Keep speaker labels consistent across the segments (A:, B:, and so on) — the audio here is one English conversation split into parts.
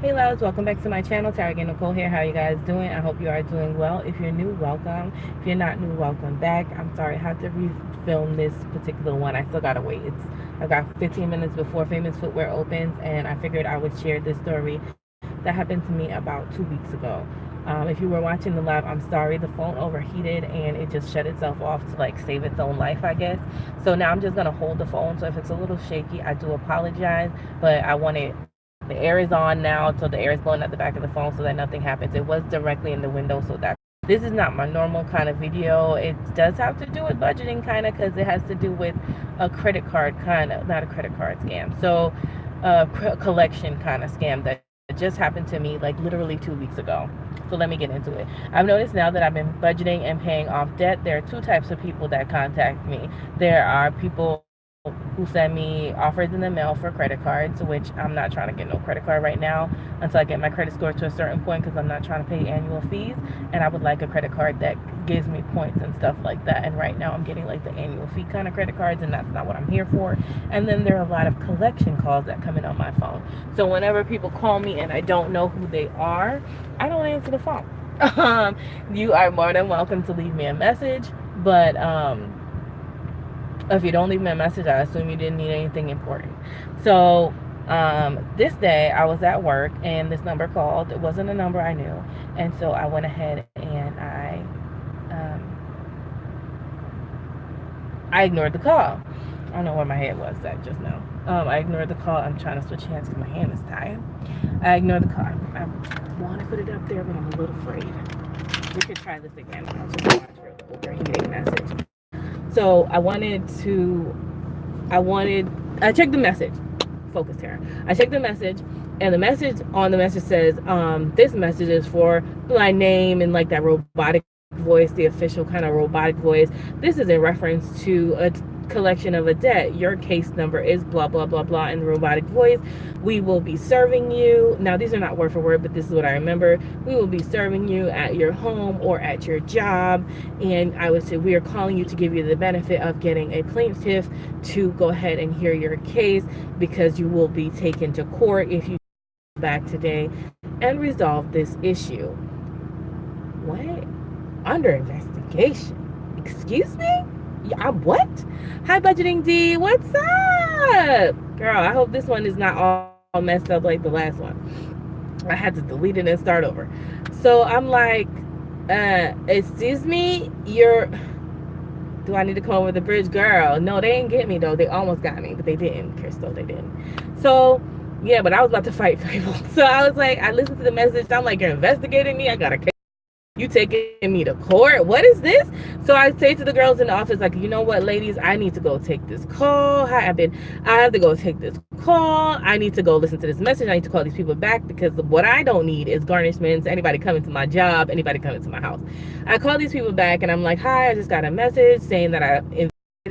A: Hey loves, welcome back to my channel. Targaye Nicole here. How are you guys doing? I hope you are doing well. If you're new, welcome. If you're not new, welcome back. I'm sorry I had to refilm this particular one. I still gotta wait. I've got 15 minutes before Famous Footwear opens, and I figured I would share this story that happened to me about 2 weeks ago. If you were watching the live, I'm sorry, the phone overheated and it just shut itself off to like save its own life, I guess. So now I'm just gonna hold the phone. So if it's a little shaky, I do apologize, but I wanted the air is on now, so the air is blowing at the back of the phone so that nothing happens. It was directly in the window, so that this is not my normal kind of video. It does have to do with budgeting kind of, because it has to do with a credit card kind of, not a credit card scam, so a collection kind of scam that just happened to me like literally 2 weeks ago. So let me get into it. I've noticed now that I've been budgeting and paying off debt, there are two types of people that contact me. There are people who send me offers in the mail for credit cards, which I'm not trying to get no credit card right now until I get my credit score to a certain point, because I'm not trying to pay annual fees, and I would like a credit card that gives me points and stuff like that. And right now I'm getting like the annual fee kind of credit cards, and that's not what I'm here for. And then there are a lot of collection calls that come in on my phone. So whenever people call me and I don't know who they are, I don't answer the phone. You are more than welcome to leave me a message, but if you don't leave me a message, I assume you didn't need anything important. So this day I was at work and this number called. It wasn't a number I knew, and so I went ahead and I ignored the call. I don't know where my head was at just now. I ignored the call. I'm trying to switch hands because my hand is tired. I ignored the call. I want to put it up there, but I'm a little afraid. We could try this again. I'll just watch for the overheating message. So I checked the message. Focus here. I checked the message, and the message on the message says, this message is for my name and like that robotic voice, the official kind of robotic voice. This is in reference to a collection of a debt. Your case number is blah blah blah blah in the robotic voice. We will be serving you. Now these are not word for word, but this is what I remember. We will be serving you at your home or at your job, and I would say we are calling you to give you the benefit of getting a plaintiff to go ahead and hear your case, because you will be taken to court if you back today and resolve this issue. What? Under investigation? Excuse me? Yeah, what? Hi, Budgeting D. What's up? Girl, I hope this one is not all messed up like the last one. I had to delete it and start over. So I'm like, excuse me? Do I need to come over the bridge? Girl, no, they didn't get me, though. They almost got me, but they didn't. Crystal, they didn't. So, yeah, but I was about to fight people. So I was like, I listened to the message. I'm like, you're investigating me? I got a case. You taking me to court? What is this? So I say to the girls in the office, like, you know what, ladies, I need to go take this call. I have to go take this call. I need to go listen to this message. I need to call these people back, because what I don't need is garnishments, anybody coming to my job, anybody coming to my house. I call these people back and I'm like, hi, I just got a message saying that I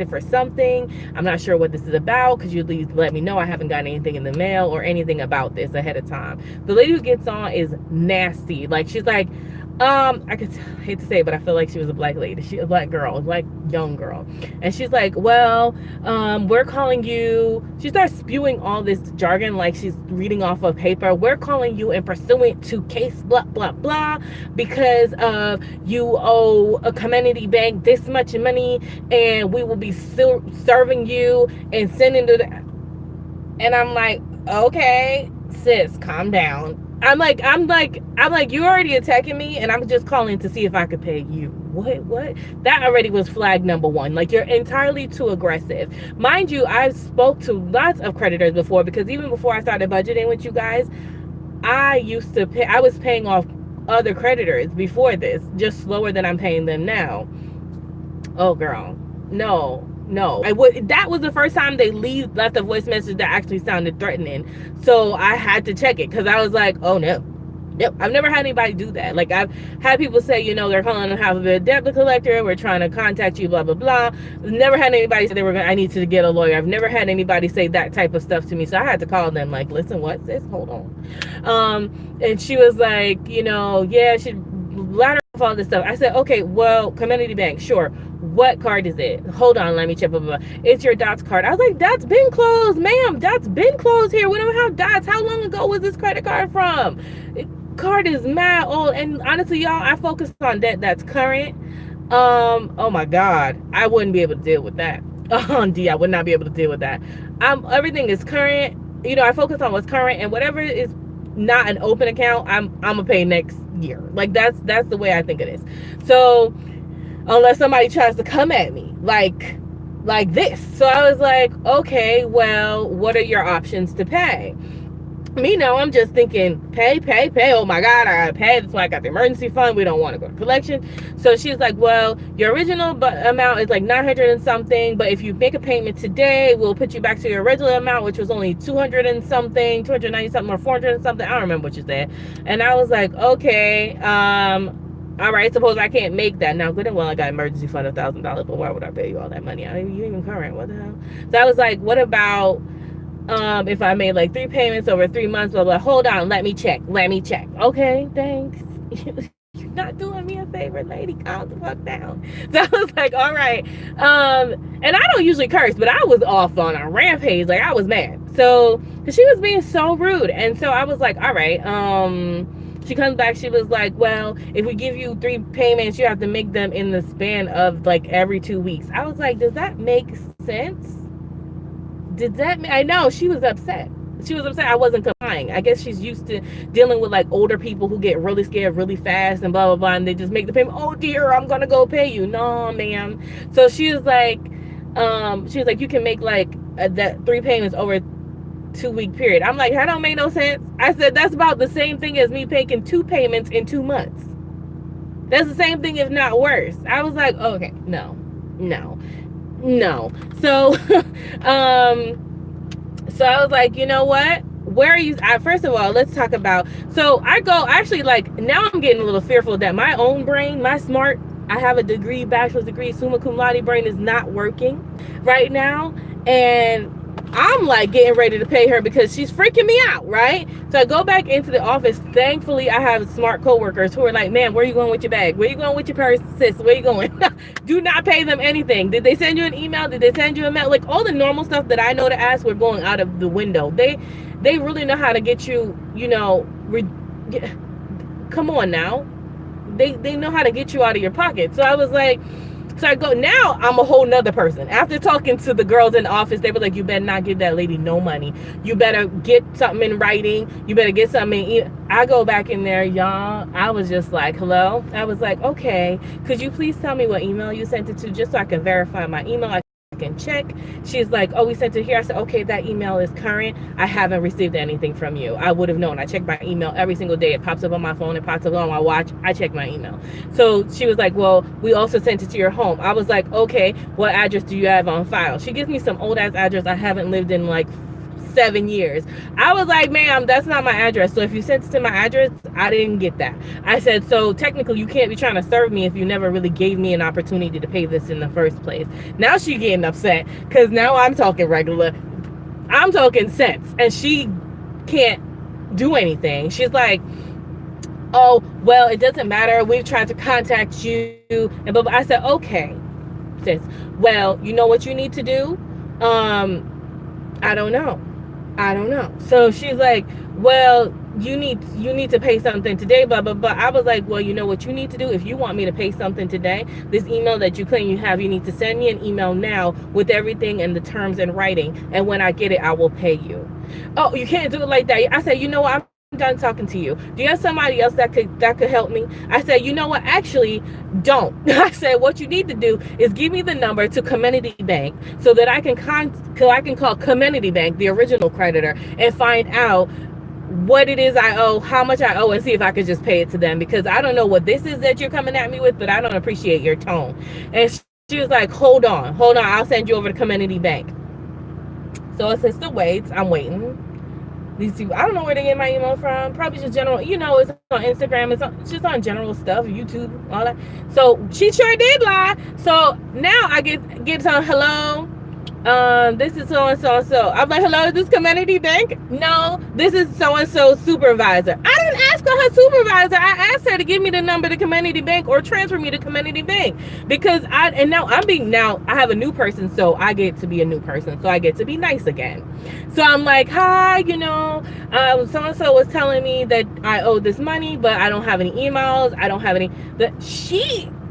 A: for something. I'm not sure what this is about. Could you at least let me know? I haven't gotten anything in the mail or anything about this ahead of time. The lady who gets on is nasty. Like, she's like, hate to say it, but I feel like she was a black lady. A black girl, a black young girl. And she's like, well, we're calling you. She starts spewing all this jargon like she's reading off of paper. We're calling you in pursuant to case blah, blah, blah, because you owe a community bank this much money, and we will be serving you and sending to the... And I'm like, okay, sis, calm down. I'm like, you're already attacking me, and I'm just calling to see if I could pay you. What? That already was flag number one. Like, you're entirely too aggressive. Mind you, I've spoke to lots of creditors before, because even before I started budgeting with you guys, I was paying off other creditors before this, just slower than I'm paying them now. Oh, girl, no. That was the first time they left a voice message that actually sounded threatening. So I had to check it, because I was like, oh no. Yep, I've never had anybody do that. Like, I've had people say, you know, they're calling on behalf of a debt collector. We're trying to contact you, blah, blah, blah. I've never had anybody say I need to get a lawyer. I've never had anybody say that type of stuff to me. So I had to call them like, listen, what's this? Hold on. And she was like, you know, yeah, she all this stuff. I said, okay, well, Community Bank, sure. What card is it? Hold on, let me check. Blah, blah, blah. It's your Dots card. I was like, Dots been closed, ma'am. Dots been closed here. We don't have Dots. How long ago was this credit card from? Card is mad old. And honestly, y'all, I focused on debt that's current. Oh my God, I wouldn't be able to deal with that. D, I would not be able to deal with that. Everything is current. You know, I focus on what's current, and whatever is not an open account, I'm gonna pay next year. Like that's the way I think it is. So unless somebody tries to come at me like this. So I was like, okay, well, what are your options to pay? Me now, I'm just thinking, pay. Oh my God, I gotta pay. That's why I got the emergency fund. We don't want to go to collection. So she's like, well, your original amount is like 900 and something, but if you make a payment today, we'll put you back to your original amount, which was only 200 and something, 290 something, or 400 and something. I don't remember what you said. And I was like, okay, all right, suppose I can't make that. Now, good and well, I got emergency fund $1,000, but why would I pay you all that money? I mean, you even current, what the hell? So I was like, what about if I made like 3 payments over 3 months, blah, blah, hold on, let me check. Okay, thanks. You're not doing me a favor, lady. Calm the fuck down. So I was like, all right. And I don't usually curse, but I was off on a rampage. Like, I was mad. So, because she was being so rude. And so I was like, all right. She comes back, she was like, well, if we give you 3 payments, you have to make them in the span of like every 2 weeks. I was like, does that make sense? I know she was upset. I wasn't complying. I guess she's used to dealing with like older people who get really scared really fast and blah blah blah, and they just make the payment. Oh dear, I'm gonna go pay you. No, ma'am. So she was like, you can make like that 3 payments over 2-week period. I'm like, that don't make no sense. I said, that's about the same thing as me making 2 payments in 2 months. That's the same thing, if not worse. I was like, okay, no. So so I was like, you know what, where are you? First of all, let's talk about, so I go, actually, like, now I'm getting a little fearful that my own brain, my smart, I have a degree, bachelor's degree, summa cum laude brain is not working right now, and I'm like getting ready to pay her because she's freaking me out, right? So I go back into the office. Thankfully, I have smart coworkers who are like, man, where are you going with your bag? Where are you going with your purse, sis? Where are you going? Do not pay them anything. Did they send you an email? Did they send you a mail? Like, all the normal stuff that I know to ask, we're going out of the window. They really know how to get you, you know, come on now. They know how to get you out of your pocket. So I was like, so I go, now I'm a whole nother person. After talking to the girls in the office, they were like, you better not give that lady no money. You better get something in writing. You better get something in. I go back in there, y'all. I was just like, hello? I was like, okay, could you please tell me what email you sent it to, just so I can verify my email? I can check. She's like, oh, we sent it here. I said, okay, that email is current. I haven't received anything from you. I would have known. I check my email every single day. It pops up on my phone. It pops up on my watch. I check my email. So she was like, well, we also sent it to your home. I was like, okay, what address do you have on file? She gives me some old ass address I haven't lived in like 7 years. I was like, ma'am, that's not my address. So if you sent it to my address, I didn't get that. I said, so technically you can't be trying to serve me if you never really gave me an opportunity to pay this in the first place. Now she getting upset because now I'm talking regular. I'm talking sense, and she can't do anything. She's like, oh, well, it doesn't matter. We've tried to contact you. And but I said, okay, sis. Well, you know what you need to do? I don't know. So she's like, well, you need to pay something today, blah, blah, blah. I was like, well, you know what you need to do? If you want me to pay something today, this email that you claim you have, you need to send me an email now with everything and the terms in writing. And when I get it, I will pay you. Oh, you can't do it like that. I said, you know what? I'm done talking to you. Do you have somebody else that could help me? I said, you know what? Actually, don't. I said, what you need to do is give me the number to Community Bank so that I can call Community Bank, the original creditor, and find out what it is I owe, how much I owe, and see if I could just pay it to them, because I don't know what this is that you're coming at me with, but I don't appreciate your tone. And she was like, hold on, I'll send you over to Community Bank. So it says still waits. I'm waiting. These people, I don't know where they get my email from. Probably just general, you know, it's on Instagram, it's just on general stuff, YouTube, all that. So she sure did lie. So now I get on, hello, this is so and so and so. I'm like, hello, is this Community Bank? No, this is so and so supervisor. I didn't ask ask her supervisor. I asked her to give me the number to Community Bank or transfer me to Community Bank, because I have a new person, so I get to be a new person, so I get to be nice again. So I'm like, hi, so and so was telling me that I owe this money, but I don't have any emails. I don't have any. The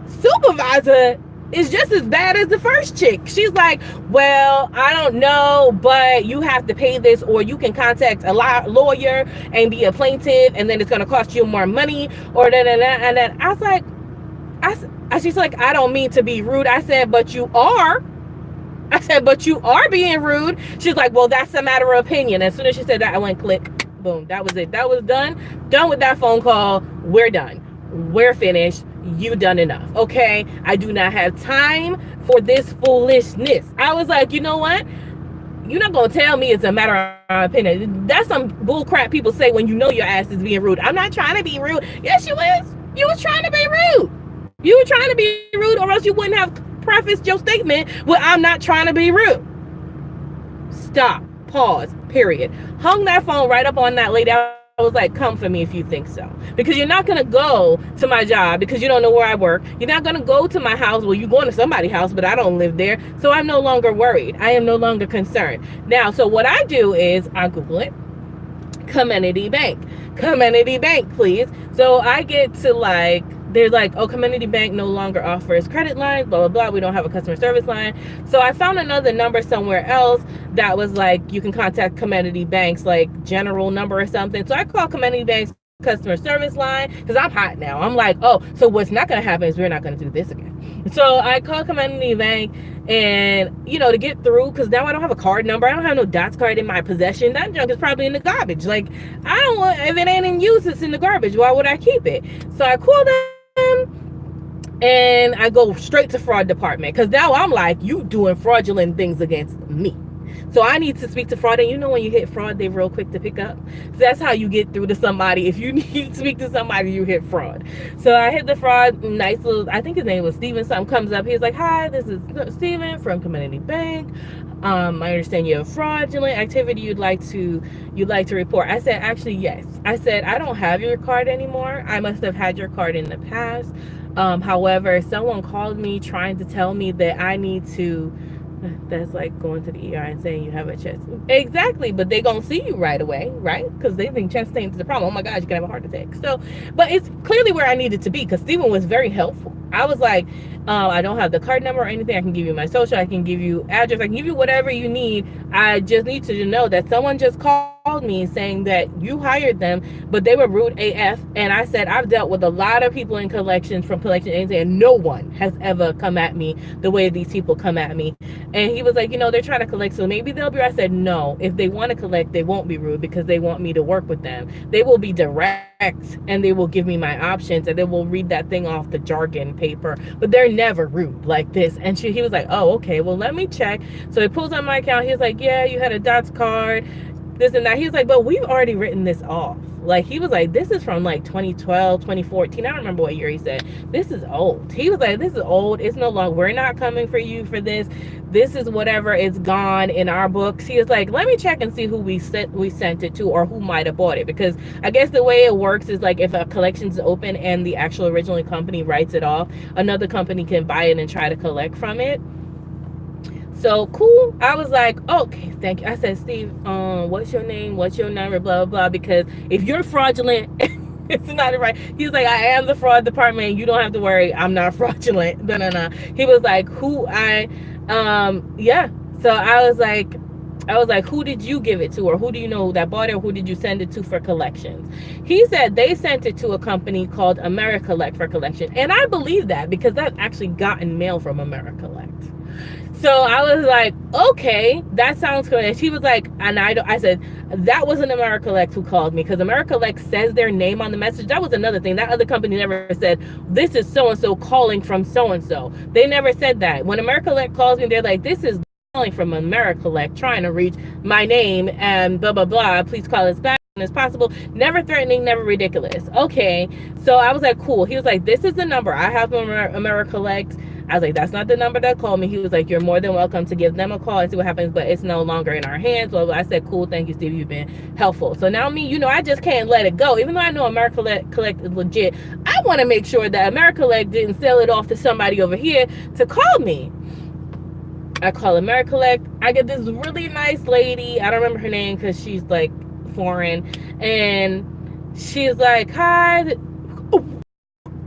A: supervisor is just as bad as the first chick. She's like, well, I don't know, but you have to pay this, or you can contact a lawyer and be a plaintiff, and then it's going to cost you more money, or da da da. And then I was like, she's like, I don't mean to be rude. I said, but you are. I said, but you are being rude. She's like, well, that's a matter of opinion. As soon as she said that, I went click, boom. That was it. That was done. Done with that phone call. We're done. We're finished. You done enough. Okay. I do not have time for this foolishness. I was like, you know what? You're not going to tell me it's a matter of opinion. That's some bull crap people say when you know your ass is being rude. I'm not trying to be rude. Yes, you was. You was trying to be rude. You were trying to be rude, or else you wouldn't have prefaced your statement with, I'm not trying to be rude. Stop. Pause. Period. Hung that phone right up on that lady. I was like, come for me if you think so. Because you're not going to go to my job because you don't know where I work. You're not going to go to my house. Well, you're going to somebody's house, but I don't live there. So I'm no longer worried. I am no longer concerned. Now, so what I do is I Google it. Community Bank, please. So I get to they're like, oh, Community Bank no longer offers credit lines, blah, blah, blah. We don't have a customer service line. So I found another number somewhere else that was like, you can contact Community Bank's like general number or something. So I call Community Bank's customer service line because I'm hot now. I'm like, oh, so what's not going to happen is we're not going to do this again. So I call Community Bank, and to get through, because now I don't have a card number. I don't have no dots card in my possession. That junk is probably in the garbage. Like, I don't want, if it ain't in use, it's in the garbage. Why would I keep it? So I call them, and I go straight to fraud department, because now I'm like, you doing fraudulent things against me. So I need to speak to fraud. And when you hit fraud, they're real quick to pick up. So that's how you get through to somebody. If you need to speak to somebody, you hit fraud. So I hit the fraud. Nice little, I think his name was Steven. Something comes up. He's like, hi, this is Steven from Community Bank. I understand you have fraudulent activity you'd like to report. I said, actually, yes. I said, I don't have your card anymore. I must have had your card in the past. However, someone called me trying to tell me that I need to, that's like going to the ER and saying you have a chest. Exactly, but they gonna see you right away, right? Because they think chest pain is the problem. Oh my God, you can have a heart attack. So, but it's clearly where I needed to be, because Steven was very helpful. I was like, I don't have the card number or anything. I can give you my social. I can give you address. I can give you whatever you need. I just need you to know that someone just called me saying that you hired them, but they were rude AF. And I said, I've dealt with a lot of people in collections from collection agency, and no one has ever come at me the way these people come at me. And he was like, they're trying to collect, so maybe they'll be. I said, no, if they want to collect, they won't be rude, because they want me to work with them. They will be direct, and they will give me my options, and they will read that thing off the jargon paper, but they're never rude like this. And he was like, oh, okay, well, let me check. So he pulls on my account. He's like, yeah, you had a dots card, this and that. He's like, but we've already written this off. Like, he was like, this is from like 2012, 2014. I don't remember what year he said. This is old. He was like, this is old. It's no longer, we're not coming for you for this. This is whatever, it's gone in our books. He was like, let me check and see who we sent it to, or who might have bought it. Because I guess the way it works is like, if a collection's open and the actual original company writes it off, another company can buy it and try to collect from it. So cool. I was like, okay, thank you. I said, Steve, what's your name? What's your number? Blah, blah, blah. Because if you're fraudulent, it's not right. He's like, I am the fraud department. You don't have to worry. I'm not fraudulent. No. He was like, yeah. So I was like, who did you give it to? Or who do you know that bought it? Or who did you send it to for collections? He said they sent it to a company called AmeriCollect for collection. And I believe that, because I've actually gotten mail from AmeriCollect. So I was like, okay, that sounds good. And she was like, and I said, that wasn't AmeriCollect who called me, because AmeriCollect says their name on the message. That was another thing. That other company never said, this is so-and-so calling from so-and-so. They never said that. When AmeriCollect calls me, they're like, this is calling from AmeriCollect trying to reach my name and blah, blah, blah. Please call us back as possible. Never threatening, never ridiculous. Okay. So I was like, cool. He was like, this is the number I have from AmeriCollect. I was like, that's not the number that called me. He was like, you're more than welcome to give them a call and see what happens, but it's no longer in our hands. Well, I said, cool, thank you, Steve, you've been helpful. So now me, I just can't let it go. Even though I know Collect is legit, I want to make sure that Collect didn't sell it off to somebody over here to call me. I call Collect. I get this really nice lady. I don't remember her name because she's like foreign, and she's like, hi.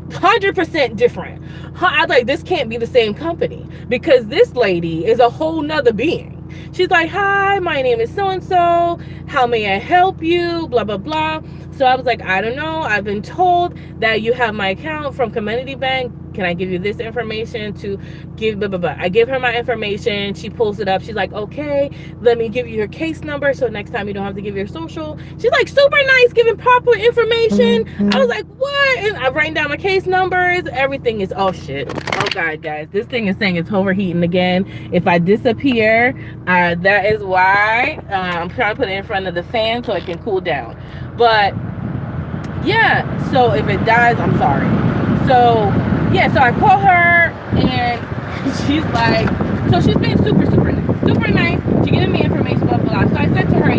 A: 100% different. I was like, this can't be the same company, because this lady is a whole nother being. She's like, hi, my name is so-and-so. How may I help you? Blah, blah, blah. So I was like, I don't know. I've been told that you have my account from Community Bank. Can I give you this information to give, blah, blah, blah. I give her my information. She pulls it up. She's like, okay, let me give you your case number so next time you don't have to give your social. She's like super nice, giving proper information. I was like, what? And I'm writing down my case numbers. Everything is, oh shit. Oh God, guys. This thing is saying it's overheating again. If I disappear, that is why. I'm trying to put it in front of the fan so it can cool down. But yeah, so if it dies, I'm sorry. So yeah, so I call her and she's like, so she's been super nice. She giving me information, blah, blah, blah. So I said to her,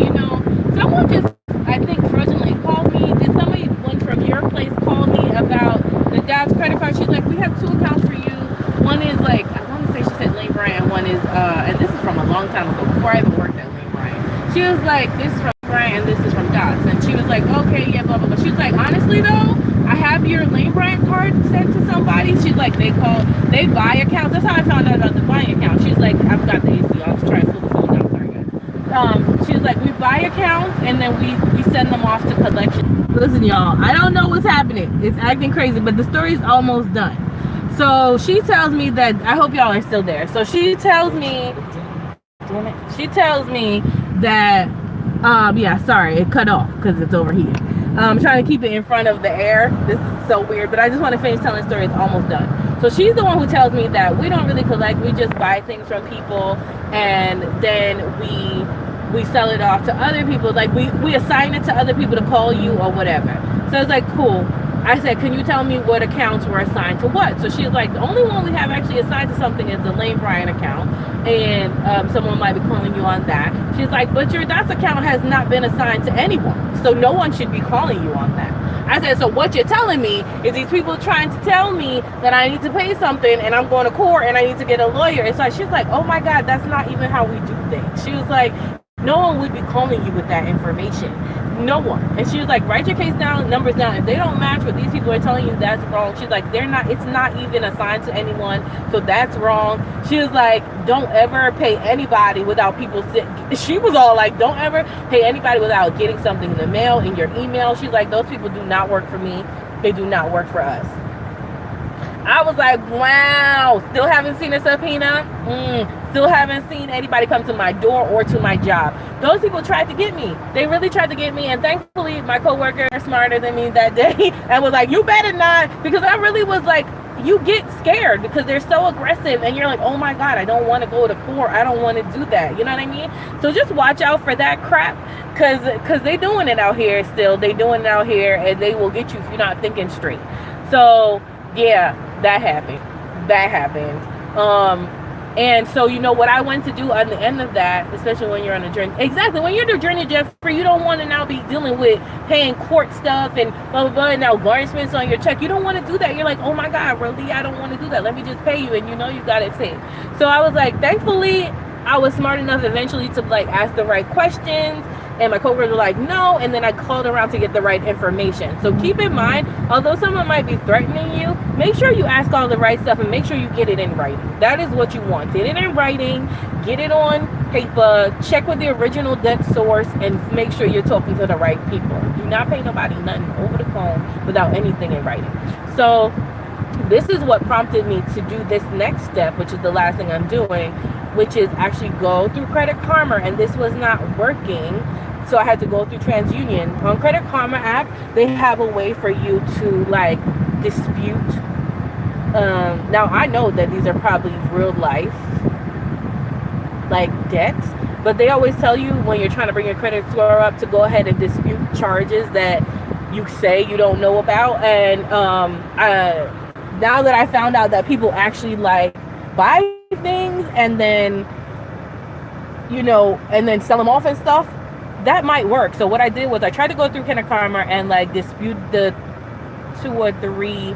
A: someone just, I think, fraudulently called me. Did one from your place call me about the dad's credit card? She's like, we have 2 accounts for you. One is like, I want to say she said Lane Bryant, and one is, and this is from a long time ago, before I even worked at Lane Bryant. She was like, this is from Bryant, and this is from Dots. And she was like, okay, yeah, blah, blah, blah. She was like, honestly though, I have your Lane Bryant card sent to somebody. She's like, they buy accounts. That's how I found out about the buying account. She's like, I've got the AC. I'll just try to pull the phone down. Sorry, guys. She was like, we buy accounts and then we send them off to collection. Listen, y'all, I don't know what's happening. It's acting crazy, but the story's almost done. So she tells me that, I hope y'all are still there. So she tells me, that, yeah, sorry, it cut off because it's overheating. I'm trying to keep it in front of the air. This is so weird, but I just want to finish telling the story. It's almost done. So she's the one who tells me that we don't really collect. We just buy things from people, and then we sell it off to other people. Like we assign it to other people to call you or whatever. So it's like, cool. I said, can you tell me what accounts were assigned to what? So she's like, the only one we have actually assigned to something is the Lane Bryant account, and someone might be calling you on that. She's like, but your Dots account has not been assigned to anyone, so no one should be calling you on that. I said, so what you're telling me is these people trying to tell me that I need to pay something and I'm going to court and I need to get a lawyer. And so she's like, oh my God, that's not even how we do things. She was like, no one would be calling you with that information. No one. And she was like, write your case down, numbers down. If they don't match what these people are telling you, that's wrong. She's like, it's not even assigned to anyone, so that's wrong. She was like, don't ever pay anybody without people she was all like, don't ever pay anybody without getting something in the mail, in your email. She's like, those people do not work for me. They do not work for us. I was like, wow, still haven't seen a subpoena. Still haven't seen anybody come to my door or to my job. Those people tried to get me. They really tried to get me. And thankfully, my coworker is smarter than me that day and was like, you better not. Because I really was like, you get scared because they're so aggressive. And you're like, oh my God, I don't want to go to court. I don't want to do that. You know what I mean? So just watch out for that crap. Because they doing it out here still. They doing it out here. And they will get you if you're not thinking straight. So yeah, that happened. And so, you know, what I went to do on the end of that, especially when you're on a journey, exactly, when you're on a journey, Jeffrey, you don't want to now be dealing with paying court stuff and blah, blah, blah, and now garnishments on your check. You don't want to do that. You're like, oh my God, really? I don't want to do that. Let me just pay you. And you know, you got it saved. So I was like, thankfully, I was smart enough eventually to like ask the right questions. And my coworkers were like, no. And then I called around to get the right information. So keep in mind, although someone might be threatening you, make sure you ask all the right stuff and make sure you get it in writing. That is what you want. Get it in writing, get it on paper, check with the original debt source, and make sure you're talking to the right people. Do not pay nobody nothing over the phone without anything in writing. So this is what prompted me to do this next step, which is the last thing I'm doing, which is actually go through Credit Karma. And this was not working. So I had to go through TransUnion. On Credit Karma app, they have a way for you to like dispute. Now I know that these are probably real life like debts, but they always tell you when you're trying to bring your credit score up to go ahead and dispute charges that you say you don't know about. And now that I found out that people actually like buy things and then, you know, and then sell them off and stuff, that might work. So what I did was I tried to go through Kind of Karma and like dispute the 2 or 3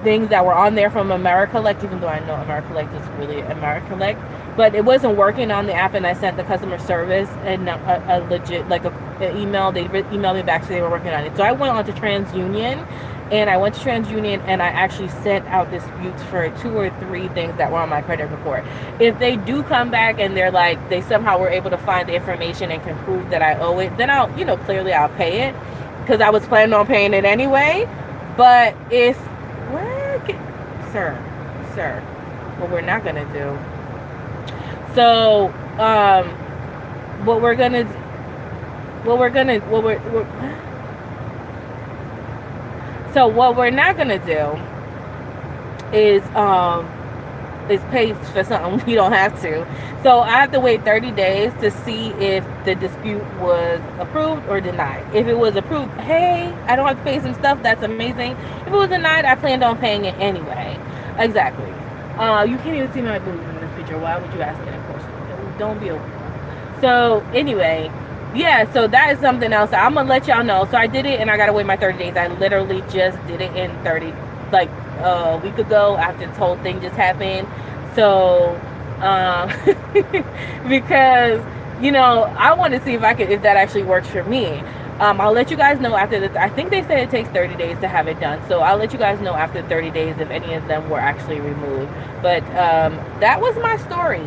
A: things that were on there from Americollect, even though I know Americollect is really Americollect, but it wasn't working on the app, and I sent the customer service and a legit, like an email. They emailed me back, so they were working on it. So I went on to TransUnion, and I went to TransUnion, and I actually sent out disputes for 2 or 3 things that were on my credit report. If they do come back and they're like, they somehow were able to find the information and can prove that I owe it, then I'll, you know, clearly I'll pay it, because I was planning on paying it anyway. But if, sir, what we're not gonna do. So, what we're not gonna do is pay for something we don't have to. So I have to wait 30 days to see if the dispute was approved or denied. If it was approved, hey, I don't have to pay some stuff. That's amazing. If it was denied, I planned on paying it anyway. Exactly. You can't even see my boobs in this picture. Why would you ask me that question? Don't be over. So anyway, yeah, so that is something else I'm gonna let y'all know. So I did it and I gotta wait my 30 days. I literally just did it in 30, like a week ago, after this whole thing just happened. So because, you know, I want to see if that actually works for me. I'll let you guys know after I think they said it takes 30 days to have it done. So I'll let you guys know after 30 days if any of them were actually removed. But that was my story.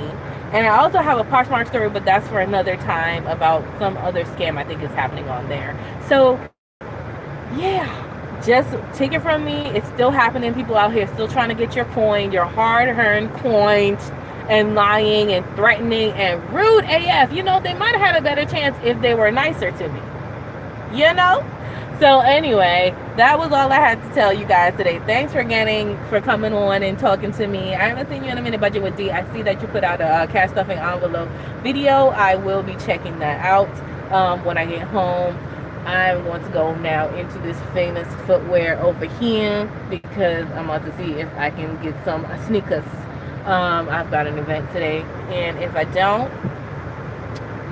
A: And I also have a Poshmark story, but that's for another time, about some other scam I think is happening on there. So yeah, just take it from me. It's still happening. People out here still trying to get your coin, your hard-earned coin, and lying and threatening and rude AF. You know, they might have had a better chance if they were nicer to me. You know? So anyway, that was all I had to tell you guys today. Thanks for coming on and talking to me. I haven't seen you in a minute, Budget with D. I see that you put out a cash stuffing envelope video. I will be checking that out when I get home. I'm going to go now into this famous footwear over here because I'm about to see if I can get some sneakers. I've got an event today, and if I don't,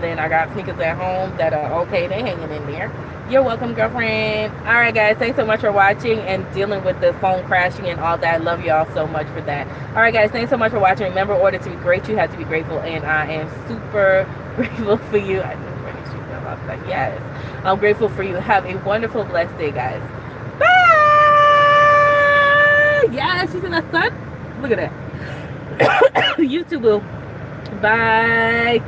A: then I got sneakers at home that are okay. They hanging in there. You're welcome, girlfriend. All right, guys, thanks so much for watching and dealing with the phone crashing and all that. Love y'all so much for that. All right, guys, thanks so much for watching. Remember, in order to be great, you have to be grateful, and I am super grateful for you. I know really shoot them up, but yes, I'm grateful for you. Have a wonderful, blessed day, guys. Bye. Yes, she's in the sun. Look at that. YouTube will. Bye.